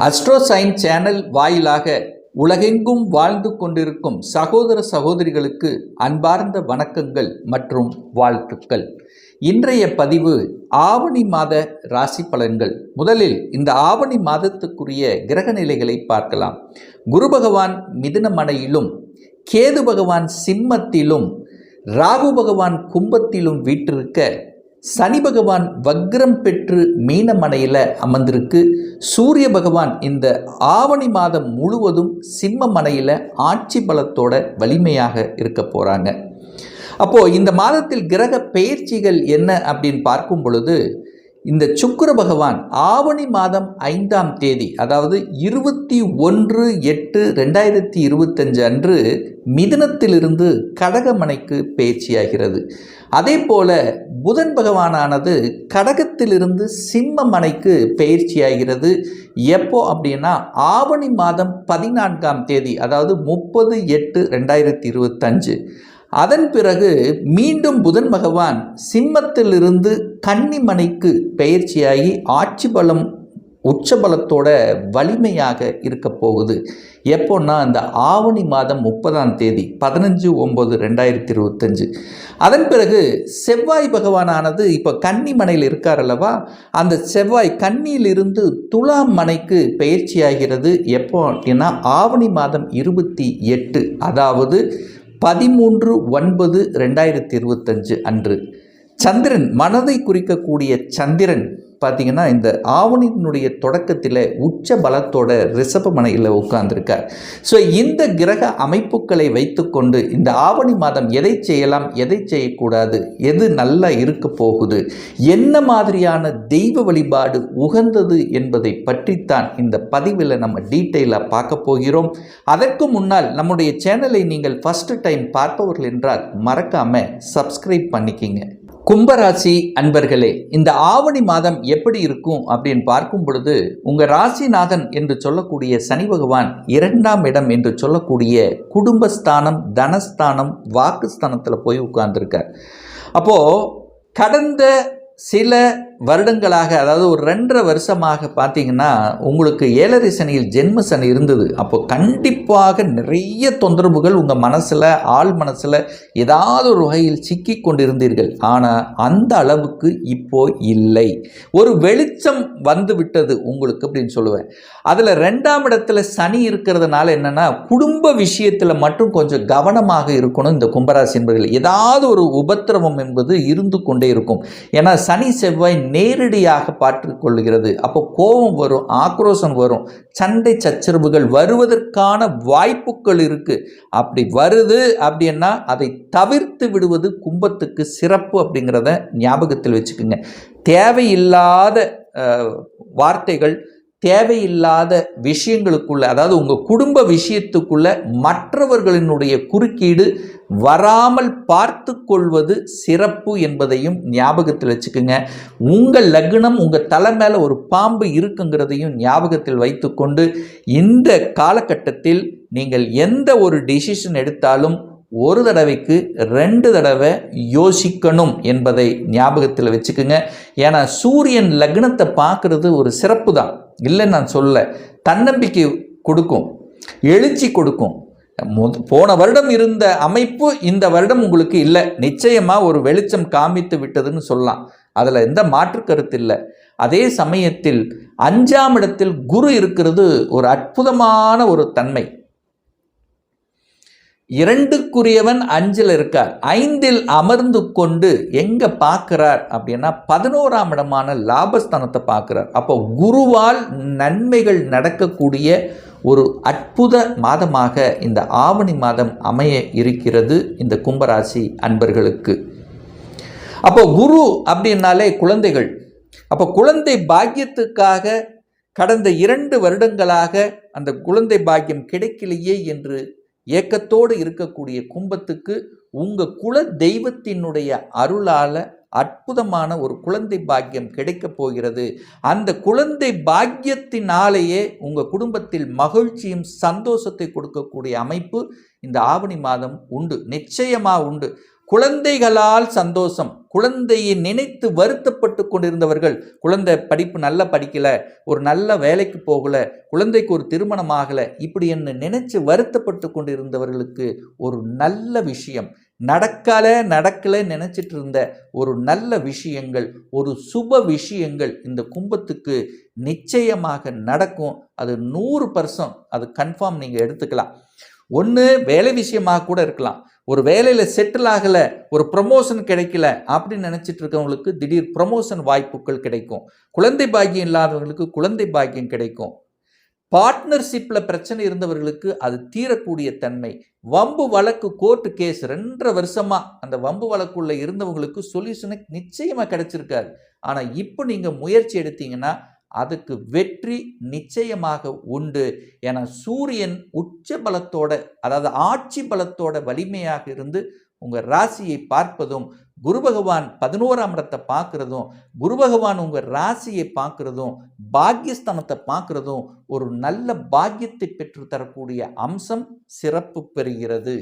அஸ்ட்ரோசைன் channel வாயிலாக உலகெங்கும் வாழ்ந்து கொண்டிருக்கும் சகோதர சகோதரிகளுக்கு அன்பார்ந்த வணக்கங்கள் மற்றும் வாழ்த்துக்கள். இன்றைய பதிவு ஆவணி மாத ராசி பலன்கள். முதலில் இந்த ஆவணி மாதத்துக்குரிய கிரக நிலைகளை பார்க்கலாம். குரு பகவான் மிதுனமனையிலும், கேது பகவான் சிம்மத்திலும், ராகு பகவான் கும்பத்திலும் வீற்றிருக்க, சனி பகவான் வக்ரம் பெற்று மீனமனையில் அமர்ந்திருக்கு. சூரிய பகவான் இந்த ஆவணி மாதம் முழுவதும் சிம்ம மனையில் ஆட்சி பலத்தோட வலிமையாக இருக்க போகிறாங்க. அப்போது இந்த மாதத்தில் கிரக பெயர்ச்சிகள் என்ன அப்படின்னு பார்க்கும் பொழுது, இந்த சுக்கிர பகவான் ஆவணி மாதம் 5ஆம் தேதி, அதாவது 21/8/2025 அன்று மிதுனத்திலிருந்து கடகமனைக்கு பெயர்ச்சியாகிறது. அதே போல புதன் பகவானானது கடகத்திலிருந்து சிம்ம மனைக்கு பெயர்ச்சியாகிறது. எப்போ அப்படின்னா ஆவணி மாதம் 14ஆம் தேதி, அதாவது 30/8/2025. அதன் பிறகு மீண்டும் புதன் பகவான் சிம்மத்திலிருந்து கன்னிமனைக்கு பெயர்ச்சியாகி ஆட்சி பலம் உச்சபலத்தோட வலிமையாக இருக்க போகுது. எப்போன்னா இந்த ஆவணி மாதம் 30ஆம் தேதி 15/9/2025. அதன் பிறகு செவ்வாய் பகவானானது இப்போ கன்னிமனையில் இருக்கார் அல்லவா, அந்த செவ்வாய் கன்னியிலிருந்து துலாம் மனைக்கு பெயர்ச்சியாகிறது. எப்போ அப்படின்னா ஆவணி மாதம் 28, அதாவது 13/9/2025 அன்று. சந்திரன், மனதை குறிக்கக்கூடிய சந்திரன் பார்த்திங்கன்னா இந்த ஆவணியினுடைய தொடக்கத்தில் உச்ச பலத்தோட ரிஷப மனையில் உட்கார்ந்துருக்கார். ஸோ இந்த கிரக அமைப்புகளை வைத்துக்கொண்டு இந்த ஆவணி மாதம் எதை செய்யலாம், எதை செய்யக்கூடாது, எது நல்லா இருக்க போகுது, என்ன மாதிரியான தெய்வ வழிபாடு உகந்தது என்பதை பற்றித்தான் இந்த பதிவில் நம்ம டீட்டெயிலாக பார்க்க போகிறோம். அதற்கு முன்னால் நம்முடைய சேனலை நீங்கள் ஃபஸ்ட்டு டைம் பார்ப்பவர்கள் என்றால் மறக்காமல் சப்ஸ்கிரைப் பண்ணிக்கிங்க. கும்பராசி அன்பர்களே, இந்த ஆவணி மாதம் எப்படி இருக்கும் அப்படின்னு பார்க்கும் பொழுது, உங்கள் ராசிநாதன் என்று சொல்லக்கூடிய சனி பகவான் 2ஆம் இடம் என்று சொல்லக்கூடிய குடும்பஸ்தானம், தனஸ்தானம், வாக்குஸ்தானத்தில் போய் உட்கார்ந்துருக்கார். அப்போது கடந்த சில வருடங்களாக, அதாவது ஒரு 2.5 வருஷமாக பார்த்தீங்கன்னா உங்களுக்கு 7.5 சனியில் ஜென்ம சனி இருந்தது. அப்போ கண்டிப்பாக நிறைய தொந்தரவுகள் உங்கள் மனசில், ஆள் மனசில் ஏதாவது ஒரு வகையில் சிக்கி கொண்டிருந்தீர்கள். ஆனால் அந்த அளவுக்கு இப்போ இல்லை. ஒரு வெளிச்சம் வந்து விட்டது உங்களுக்கு அப்படின்னு சொல்லுவேன். அதில் 2ஆம் இடத்துல சனி இருக்கிறதுனால என்னென்னா, குடும்ப விஷயத்தில் மட்டும் கொஞ்சம் கவனமாக இருக்கணும். இந்த கும்பராசி என்பர்கள் ஏதாவது ஒரு உபத்திரவம் என்பது இருந்து கொண்டே இருக்கும். ஏன்னா சனி செவ்வாய் நேரடியாக பார்த்து கொள்ளுகிறது. அப்போ கோபம் வரும், ஆக்ரோஷம் வரும், சண்டை சச்சரவுகள் வருவதற்கான வாய்ப்புகள் இருக்கு. அப்படி வருது அப்படின்னா அதை தவிர்த்து விடுவது கும்பத்துக்கு சிறப்பு அப்படிங்கிறத ஞாபகத்தில் வச்சுக்கோங்க. தேவையில்லாத வார்த்தைகள், தேவையில்லாத விஷயங்களுக்குள்ள, அதாவது உங்கள் குடும்ப விஷயத்துக்குள்ள மற்றவர்களினுடைய குறுக்கீடு வராமல் பார்த்து கொள்வது சிறப்பு என்பதையும் ஞாபகத்தில் வச்சுக்கோங்க. உங்கள் லக்னம், உங்கள் தலை மேலே ஒரு பாம்பு இருக்குங்கிறதையும் ஞாபகத்தில் வைத்துக்கொண்டு இந்த காலகட்டத்தில் நீங்கள் எந்த ஒரு டிசிஷன் எடுத்தாலும் ஒரு தடவைக்கு 2 தடவை யோசிக்கணும் என்பதை ஞாபகத்தில் வச்சுக்கோங்க. ஏன்னா சூரியன் லக்னத்தை பார்க்குறது ஒரு சிறப்பு தான், இல்லைன்னு நான் சொல்ல. தன்னம்பிக்கை கொடுக்கும், எழுச்சி கொடுக்கும். போன வருடம் இருந்த அமைப்பு இந்த வருடம் உங்களுக்கு இல்லை. நிச்சயமாக ஒரு வெளிச்சம் காமித்து விட்டதுன்னு சொல்லலாம். அதில் எந்த மாற்று கருத்து இல்லை. அதே சமயத்தில் 5ஆம் இடத்தில் குரு இருக்கிறது ஒரு அற்புதமான ஒரு தன்மை. 2க்குரியவன் 5ல் இருக்கார். 5ல் அமர்ந்து கொண்டு எங்கே பார்க்குறார் அப்படின்னா 11ஆம் இடமான லாபஸ்தானத்தை பார்க்குறார். அப்போ குருவால் நன்மைகள் நடக்கக்கூடிய ஒரு அற்புத மாதமாக இந்த ஆவணி மாதம் அமைய இருக்கிறது இந்த கும்பராசி அன்பர்களுக்கு. அப்போ குரு அப்படின்னாலே குழந்தைகள். அப்போ குழந்தை பாக்கியத்துக்காக கடந்த 2 வருடங்களாக அந்த குழந்தை பாக்கியம் கிடைக்கலையே என்று ஏக்கத்தோடு இருக்கக்கூடிய கும்பத்துக்கு உங்கள் குல தெய்வத்தினுடைய அருளால் அற்புதமான ஒரு குழந்தை பாக்கியம் கிடைக்கப் போகிறது. அந்த குழந்தை பாக்கியத்தினாலேயே உங்கள் குடும்பத்தில் மகிழ்ச்சியும் சந்தோஷத்தை கொடுக்கக்கூடிய அமைப்பு இந்த ஆவணி மாதம் உண்டு, நிச்சயமாக உண்டு. குழந்தைகளால் சந்தோஷம். குழந்தையை நினைத்து வருத்தப்பட்டு கொண்டிருந்தவர்கள், குழந்தை படிப்பு நல்லா படிக்கல, ஒரு நல்ல வேலைக்கு போகல, குழந்தைக்கு ஒரு திருமணம் ஆகல, இப்படி என்ன நினைச்சு வருத்தப்பட்டு கொண்டிருந்தவர்களுக்கு ஒரு நல்ல விஷயம், நடக்கல நினைச்சிட்டு இருந்த ஒரு நல்ல விஷயங்கள், ஒரு சுப விஷயங்கள் இந்த கும்பத்துக்கு நிச்சயமாக நடக்கும். அது 100% அது கன்ஃபார்ம் நீங்கள் எடுத்துக்கலாம். ஒன்று வேலை விஷயமாக கூட இருக்கலாம். ஒரு வேலையில் செட்டில் ஆகலை, ஒரு ப்ரமோஷன் கிடைக்கல அப்படின்னு நினச்சிட்டு இருக்கவங்களுக்கு திடீர் ப்ரமோஷன் வாய்ப்புகள் கிடைக்கும். குழந்தை பாக்கியம் இல்லாதவங்களுக்கு குழந்தை பாக்கியம் கிடைக்கும். பார்ட்னர்ஷிப்பில் பிரச்சனை இருந்தவர்களுக்கு அது தீரக்கூடிய தன்மை. வம்பு வழக்கு கோர்ட்டு கேஸ் 2.5 வருஷமாக அந்த வம்பு வழக்குள்ள இருந்தவங்களுக்கு சொல்யூஷனை நிச்சயமாக கிடைச்சிருக்காது. ஆனால் இப்போ நீங்கள் முயற்சி எடுத்தீங்கன்னா அதுக்கு வெற்றி நிச்சயமாக உண்டு. என சூரியன் உச்ச பலத்தோட, அதாவது ஆட்சி பலத்தோட வலிமையாக இருந்து உங்கள் ராசியை பார்ப்பதும், குரு பகவான் 11ஆம் இடத்தை பார்க்குறதும், குரு பகவான் உங்கள் ராசியை பார்க்குறதும், பாக்கியஸ்தானத்தை பார்க்குறதும் ஒரு நல்ல பாக்கியத்தை பெற்று தரக்கூடிய அம்சம் சிறப்பு பெறுகிறது.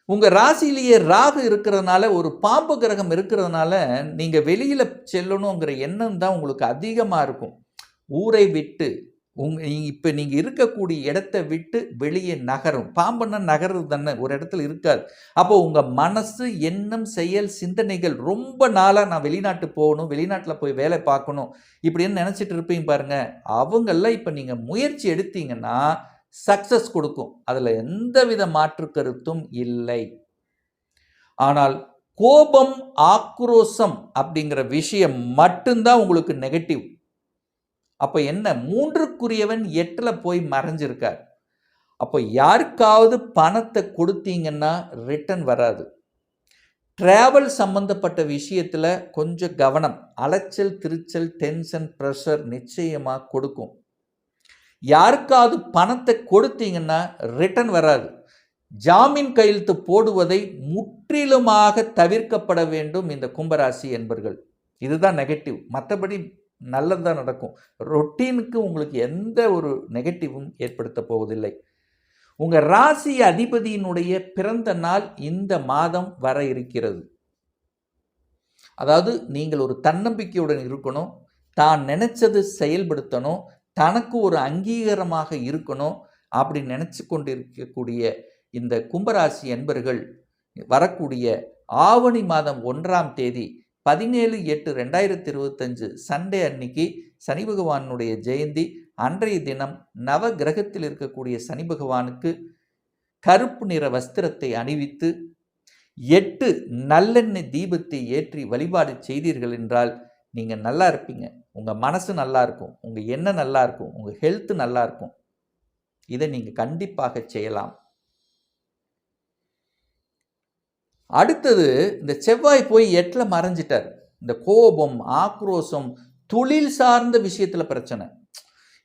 உங்கள் ராசியிலேயே ராகு இருக்கிறதுனால, ஒரு பாம்பு கிரகம் இருக்கிறதுனால நீங்கள் வெளியில் செல்லணுங்கிற எண்ணம் தான் உங்களுக்கு அதிகமாக இருக்கும். ஊரை விட்டு இப்போ நீங்கள் இருக்கக்கூடிய இடத்த விட்டு வெளியே நகரும். பாம்புன்னா நகர்றது தானே, ஒரு இடத்துல இருக்காது. அப்போ உங்கள் மனசு, எண்ணம், செயல், சிந்தனைகள் ரொம்ப நாளாக நான் வெளிநாட்டு போகணும், வெளிநாட்டில் போய் வேலை பார்க்கணும் இப்படின்னு நினச்சிட்டு இருப்பீங்க பாருங்க. அவங்கெல்லாம் இப்போ நீங்கள் முயற்சி எடுத்தீங்கன்னா சக்சஸ் கொடுக்கும். அதில் எந்தவித மாற்று கருத்தும் இல்லை. ஆனால் கோபம், ஆக்ரோஷம் அப்படிங்கிற விஷயம் மட்டும்தான் உங்களுக்கு நெகட்டிவ். அப்போ என்ன, 3க்குரியவன் 8ல் போய் மறைஞ்சிருக்கார். அப்போ யாருக்காவது பணத்தை கொடுத்தீங்கன்னா ரிட்டர்ன் வராது. டிராவல் சம்பந்தப்பட்ட விஷயத்தில் கொஞ்சம் கவனம். அலைச்சல், திருச்சல், டென்ஷன், ப்ரெஷர் நிச்சயமாக கொடுக்கும். யாருக்காவது பணத்தை கொடுத்தீங்கன்னா ரிட்டர்ன் வராது. ஜாமீன் கையெழுத்து போடுவதை முற்றிலுமாக தவிர்க்கப்பட வேண்டும் இந்த கும்பராசி என்பர்கள். இதுதான் நெகட்டிவ். மற்றபடி நல்லதுதான் நடக்கும். ரொட்டீனுக்கு உங்களுக்கு எந்த ஒரு நெகட்டிவும் ஏற்படுத்த போவதில்லை. உங்கள் ராசி அதிபதியினுடைய பிறந்த நாள் இந்த மாதம் வர இருக்கிறது. அதாவது நீங்கள் ஒரு தன்னம்பிக்கையுடன் இருக்கணும், தான் நினைச்சது செயல்படுத்தணும், தனக்கு ஒரு அங்கீகாரமாக இருக்கணும் அப்படி நினச்சி கொண்டிருக்கக்கூடிய இந்த கும்பராசி என்பர்கள் வரக்கூடிய ஆவணி மாதம் 1ஆம் தேதி 17/8/2025 சண்டே அன்னைக்கு சனி பகவானுடைய ஜெயந்தி. அன்றைய தினம் நவ கிரகத்தில் இருக்கக்கூடிய சனி பகவானுக்கு கருப்பு நிற வஸ்திரத்தை அணிவித்து 8 நல்லெண்ணெய் தீபத்தை ஏற்றி வழிபாடு செய்தீர்கள் என்றால் நீங்கள் நல்லா இருப்பீங்க. உங்கள் மனசு நல்லா இருக்கும், உங்கள் எண்ணம் நல்லா இருக்கும், உங்கள் ஹெல்த் நல்லா இருக்கும். இதை நீங்கள் கண்டிப்பாக செய்யலாம். அடுத்தது, இந்த செவ்வாய் போய் 8ல் மறைஞ்சிட்டார். இந்த கோபம், ஆக்ரோஷம், தொழில் சார்ந்த விஷயத்தில் பிரச்சனை.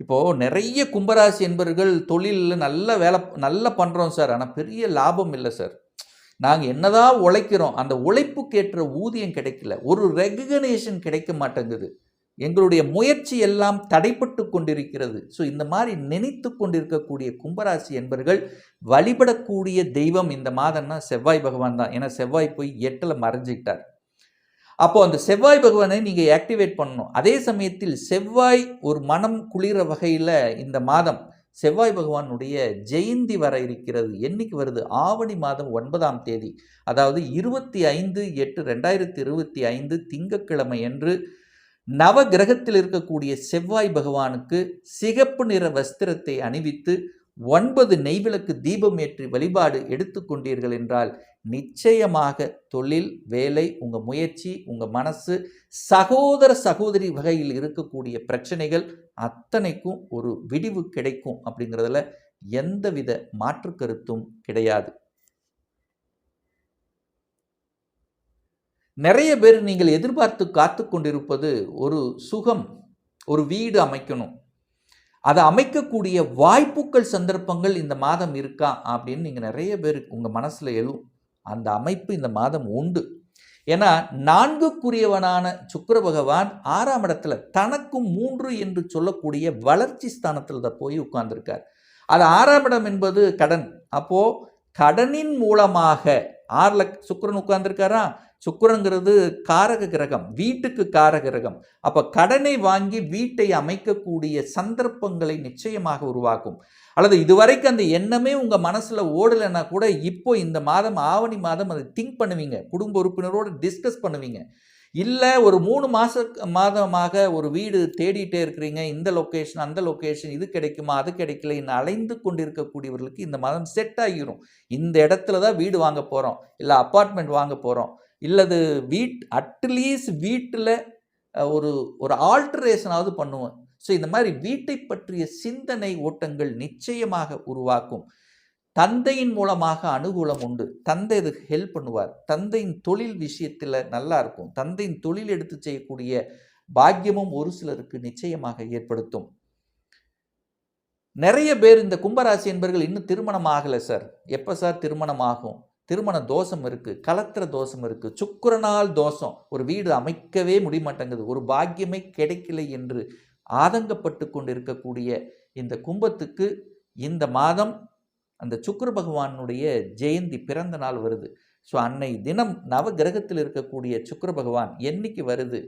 இப்போது நிறைய கும்பராசி என்பவர்கள் தொழிலில் நல்லா பண்ணுறோம் சார், ஆனால் பெரிய லாபம் இல்லை சார், நாங்கள் என்னதான் உழைக்கிறோம், அந்த உழைப்புக்கேற்ற ஊதியம் கிடைக்கல, ஒரு ரெகக்னேஷன் கிடைக்க மாட்டேங்குது, எங்களுடைய முயற்சி எல்லாம் தடைப்பட்டு கொண்டிருக்கிறது. ஸோ இந்த மாதிரி நினைத்து கொண்டிருக்கக்கூடிய கும்பராசி என்பர்கள் வழிபடக்கூடிய தெய்வம் இந்த மாதம்னா செவ்வாய் பகவான் தான். ஏன்னா செவ்வாய் போய் 8ல் மறைஞ்சிக்கிட்டார். அப்போது அந்த செவ்வாய் பகவானை நீங்கள் ஆக்டிவேட் பண்ணணும். அதே சமயத்தில் செவ்வாய் ஒரு மனம் குளிர வகையில் இந்த மாதம் செவ்வாய் பகவானுடைய ஜெயந்தி வர இருக்கிறது. என்னைக்கு வருது? ஆவணி மாதம் 9ஆம் தேதி, அதாவது 25/8/2025 திங்கட்கிழமை என்று நவ கிரகத்தில் இருக்கக்கூடிய செவ்வாய் பகவானுக்கு சிகப்பு நிற வஸ்திரத்தை அணிவித்து 9 நெய்விளக்கு தீபம் ஏற்றி வழிபாடு எடுத்துக்கொண்டீர்கள் என்றால் நிச்சயமாக தொழில், வேலை, உங்கள் முயற்சி, உங்கள் மனசு, சகோதர சகோதரி வகையில் இருக்கக்கூடிய பிரச்சனைகள் அத்தனைக்கும் ஒரு விடிவு கிடைக்கும். அப்படிங்கிறதுல எந்தவித மாற்று கருத்தும் கிடையாது. நிறைய பேர் நீங்கள் எதிர்பார்த்து காத்து கொண்டிருப்பது ஒரு சுகம், ஒரு வீடு அமைக்கணும், அதை அமைக்கக்கூடிய வாய்ப்புகள், சந்தர்ப்பங்கள் இந்த மாதம் இருக்கா அப்படின்னு நீங்கள் நிறைய பேர் உங்கள் மனசில் எழும். அந்த அமைப்பு இந்த மாதம் உண்டு. ஏன்னா 4க்குரியவனான சுக்கிர பகவான் 6ஆம் இடத்துல தனக்கும் 3 என்று சொல்லக்கூடிய வளர்ச்சி ஸ்தானத்தில் தான் போய் உட்கார்ந்துருக்கார். அது 6ஆம் இடம் என்பது கடன். அப்போது கடனின் மூலமாக 6ல் சுக்கிரன் உட்கார்ந்துருக்காரா. சுக்கிரங்கிறது காரக கிரகம், வீட்டுக்கு காரக கிரகம். அப்போ கடனை வாங்கி வீட்டை அமைக்கக்கூடிய சந்தர்ப்பங்களை நிச்சயமாக உருவாக்கும். அல்லது இதுவரைக்கும் அந்த எண்ணமே உங்கள் மனசில் ஓடலைன்னா கூட இப்போ இந்த மாதம் ஆவணி மாதம் அதை திங்க் பண்ணுவீங்க, குடும்ப உறுப்பினரோடு டிஸ்கஸ் பண்ணுவீங்க. இல்லை ஒரு 3 மாதமாக ஒரு வீடு தேடிட்டே இருக்கிறீங்க, இந்த லொக்கேஷன் அந்த லொக்கேஷன், இது கிடைக்குமா அது கிடைக்கல, இன்னும் அலைந்து கொண்டிருக்கக்கூடியவர்களுக்கு இந்த மாதம் செட் ஆகிரும். இந்த இடத்துல தான் வீடு வாங்க போகிறோம், இல்லை அப்பார்ட்மெண்ட் வாங்க போகிறோம், இல்லது அட்லீஸ்ட் வீட்டில் ஒரு ஆல்ட்ரேஷனாவது பண்ணுவோம். ஸோ இந்த மாதிரி வீட்டை பற்றிய சிந்தனை ஓட்டங்கள் நிச்சயமாக உருவாக்கும். தந்தையின் மூலமாக அனுகூலம் உண்டு. தந்தை இதுக்கு ஹெல்ப் பண்ணுவார். தந்தையின் தொழில் விஷயத்தில் நல்லா இருக்கும். தந்தையின் தொழில் எடுத்து செய்யக்கூடிய பாக்கியமும் ஒரு சிலருக்கு நிச்சயமாக ஏற்படுத்தும். நிறைய பேர் இந்த கும்பராசி என்பவர்கள் இன்னும் திருமணம் ஆகலை சார். எப்போ சார் திருமணம் ஆகும்? திருமண தோஷம் இருக்குது, கலத்திர தோஷம் இருக்குது, சுக்கிரனால் தோஷம், ஒரு வீடு அமைக்கவே முடியமாட்டேங்குது, ஒரு பாக்கியமே கிடைக்கலை என்று ஆதங்கப்பட்டு கொண்டு இருக்கக்கூடிய இந்த கும்பத்துக்கு இந்த மாதம் அந்த சுக்கிர பகவானுடைய ஜெயந்தி பிறந்த நாள் வருது. ஸோ அன்னை தினம் நவ கிரகத்தில் இருக்கக்கூடிய சுக்கிர பகவான் என்னைக்கு வருது?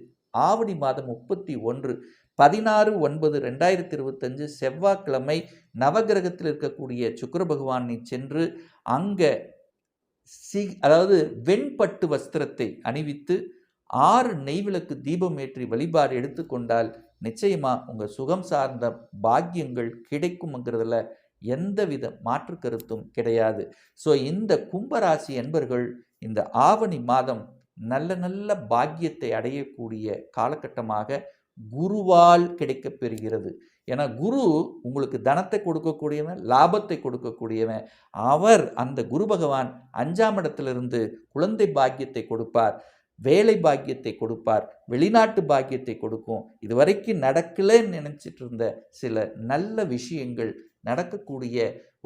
ஆவணி மாதம் 31 16/9/2025 செவ்வாய்க்கிழமை நவகிரகத்தில் இருக்கக்கூடிய சுக்கிர பகவானை சென்று அங்கே அதாவது வெண்பட்டு வஸ்திரத்தை அணிவித்து 6 நெய்விளக்கு தீபம் ஏற்றி வழிபாடு எடுத்துக்கொண்டால் நிச்சயமாக உங்கள் சுகம் சார்ந்த பாக்கியங்கள் கிடைக்கும்ங்கிறதுல எந்தவித மாற்று கருத்தும் கிடையாது. ஸோ இந்த கும்பராசி என்பர்கள் இந்த ஆவணி மாதம் நல்ல நல்ல பாக்கியத்தை அடையக்கூடிய காலகட்டமாக குருவால் கிடைக்கப் பெறுகிறது. ஏன்னா குரு உங்களுக்கு தனத்தை கொடுக்கக்கூடியவன், லாபத்தை கொடுக்கக்கூடியவன். அவர் அந்த குரு பகவான் 5ஆம் இடத்திலிருந்து குழந்தை பாக்கியத்தை கொடுப்பார், வேலை பாக்கியத்தை கொடுப்பார், வெளிநாட்டு பாக்கியத்தை கொடுக்கும். இதுவரைக்கும் நடக்கலன்னு நினச்சிட்டு இருந்த சில நல்ல விஷயங்கள் நடக்கக்கூடிய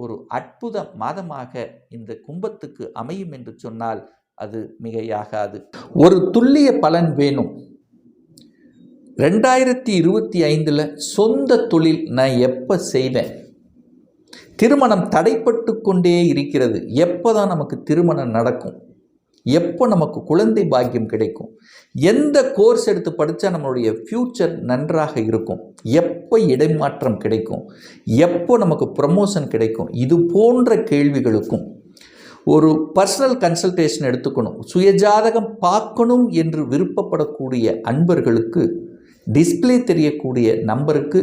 ஒரு அற்புத மாதமாக இந்த கும்பத்துக்கு அமையும் என்று சொன்னால் அது மிகையாகாது. ஒரு துல்லிய பலன் வேணும். 2025 சொந்த தொழில் நான் எப்போ செய்வேன்? திருமணம் தடைப்பட்டு கொண்டே இருக்கிறது. எப்போ தான் நமக்கு திருமணம் நடக்கும்? எப்போ நமக்கு குழந்தை பாக்கியம் கிடைக்கும்? எந்த கோர்ஸ் எடுத்து படித்தா நம்மளுடைய ஃப்யூச்சர் நன்றாக இருக்கும்? எப்போ இடைமாற்றம் கிடைக்கும்? எப்போ நமக்கு ப்ரமோஷன் கிடைக்கும்? இது போன்ற கேள்விகளுக்கும் ஒரு பர்சனல் கன்சல்டேஷன் எடுத்துக்கணும், சுயஜாதகம் பார்க்கணும் என்று விருப்பப்படக்கூடிய அன்பர்களுக்கு டிஸ்பிளே தெரியக்கூடிய நம்பருக்கு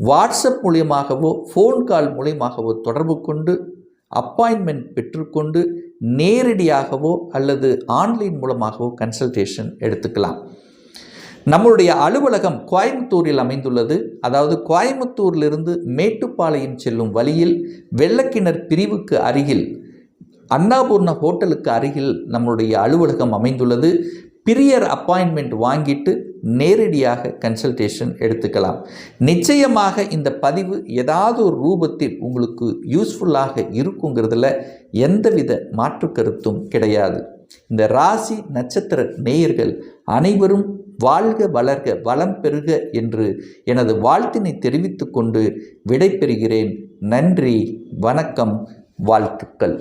வாட்ஸ்அப் மூலியமாகவோ ஃபோன் கால் மூலியமாகவோ தொடர்பு கொண்டு அப்பாயின்மெண்ட் பெற்றுக்கொண்டு நேரடியாகவோ அல்லது ஆன்லைன் மூலமாகவோ கன்சல்டேஷன் எடுத்துக்கலாம். நம்மளுடைய அலுவலகம் கோயம்புத்தூரில் அமைந்துள்ளது. அதாவது கோயம்புத்தூரிலிருந்து மேட்டுப்பாளையம் செல்லும் வழியில் வெள்ளக்கிணர் பிரிவுக்கு அருகில் அன்னபூர்ணா ஹோட்டலுக்கு அருகில் நம்மளுடைய அலுவலகம் அமைந்துள்ளது. பிரியர் அப்பாயின்மெண்ட் வாங்கிட்டு நேரடியாக கன்சல்டேஷன் எடுத்துக்கலாம். நிச்சயமாக இந்த பதிவு ஏதாவது ஒரு ரூபத்தில் உங்களுக்கு யூஸ்ஃபுல்லாக இருக்குங்கிறதுல எந்தவித மாற்று கருத்தும் கிடையாது. இந்த ராசி நட்சத்திர நேயர்கள் அனைவரும் வாழ்க வளர்க வளம் பெறுக என்று எனது வாழ்த்தினை தெரிவித்து கொண்டு விடைபெறுகிறேன். நன்றி, வணக்கம், வாழ்த்துக்கள்.